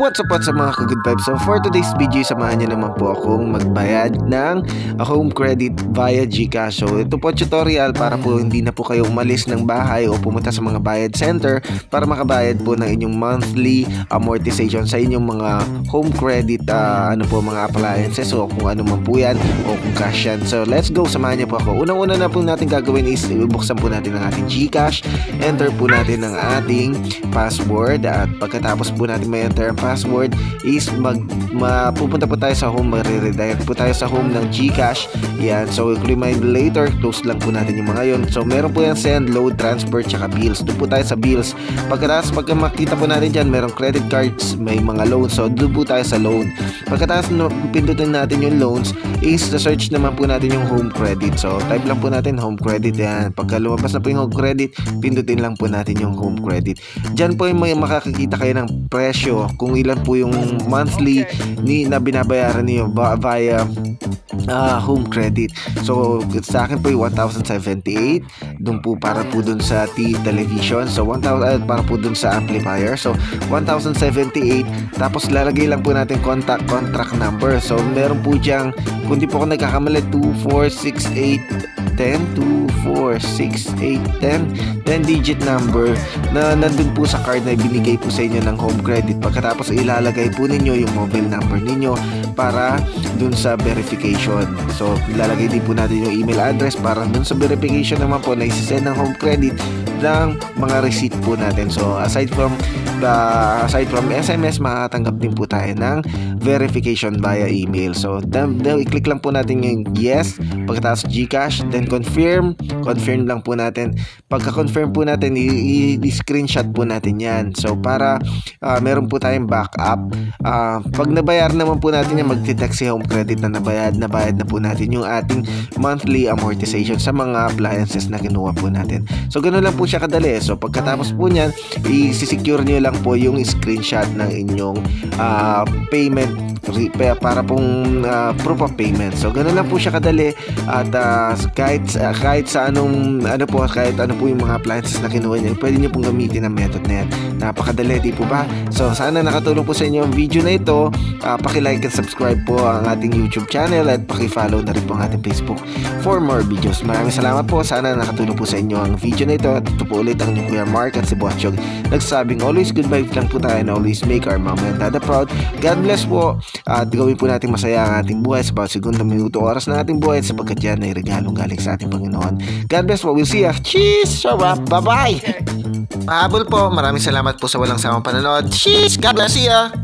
What's up sa mga ka-good vibes? So for today's video, samahan niyo naman po akong magbayad ng home credit via GCash. So ito po tutorial para po hindi na po kayo umalis ng bahay o pumunta sa mga bayad center para makabayad po ng inyong monthly amortization sa inyong mga home credit mga appliances o kung ano man po yan o kung cash yan. So let's go, samahan niyo po ako. Unang-una na po natin gagawin is buksan po natin ang ating GCash, enter po natin ang ating password, at pagkatapos po natin may enter ang password is pupunta po tayo sa home, magre-redirect po tayo sa home ng GCash. Yan, so remind later, close lang po natin yung mga yon. So meron po yan send, load, transfer, tsaka bills. Doon po tayo sa bills. Pagkatapos pagka makita po natin dyan, merong credit cards, may mga loans, so doon po tayo sa loan. Pagkatapos pindutin natin yung loans is search naman po natin yung home credit. So type lang po natin home credit. Yan, pagka lumabas na po yung home credit, pindutin lang po natin yung home credit. Dyan po yung may makakakita kayo ng presyo kung ilan po yung monthly na binabayaran niyo via home credit. So sa akin po yung 1,078 doon po para po doon sa television. So 1,000 para po doon sa amplifier. So 1,078, tapos lalagay lang po natin contract number. So meron po diyang, kung di po ako nagkakamali, 10 digit number na nandun po sa card na ibinigay po sa inyo ng home credit. Pagkatapos ilalagay po ninyo yung mobile number ninyo para dun sa verification. So ilalagay din po natin yung email address para dun sa verification naman po na isisend ng home credit ng mga receipt po natin. So aside from SMS, makakatanggap din po tayo ng verification via email. So i-click lang po natin yung yes, pagkatapos GCash, then confirm lang po natin. Pagka-confirm po natin, i-screenshot po natin yan. So para meron po tayong backup. Pag nabayar naman po natin yan, magti-text si home credit na nabayad na po natin yung ating monthly amortization sa mga appliances na kinuha po natin. So ganoon lang po siya kadali. So pagkatapos po niyan, i-secure niyo lang po yung screenshot ng inyong payment para pong proof of payment. So ganoon lang po siya kadali, at kahit sa kahit ano po yung mga appliances na kinuha niyo, pwede niyo pong gamitin ang method na yan. Napakadali, di po ba? So sana nakatulong po sa inyo ang video na ito. Paki-like and subscribe po ang ating YouTube channel at paki-follow na rin po ang ating Facebook for more videos. Maraming salamat po. Sana nakatulong po sa inyo ang video na ito. At ito po ulit ang Kuya Mark at si Bochog nagsasabing always good vibes lang po tayo and always make our mama and dada proud. God bless po, at gawin po natin masaya ang ating buhay sa bawat segundo, minuto, oras na ating buhay, sapagkat yan ay regalong galing sa ating Panginoon. God bless po. We'll see ya. Cheese! Sarap! Bye-bye! Mahabol po. Maraming salamat po sa walang sawang panonood. Cheese! God bless ya!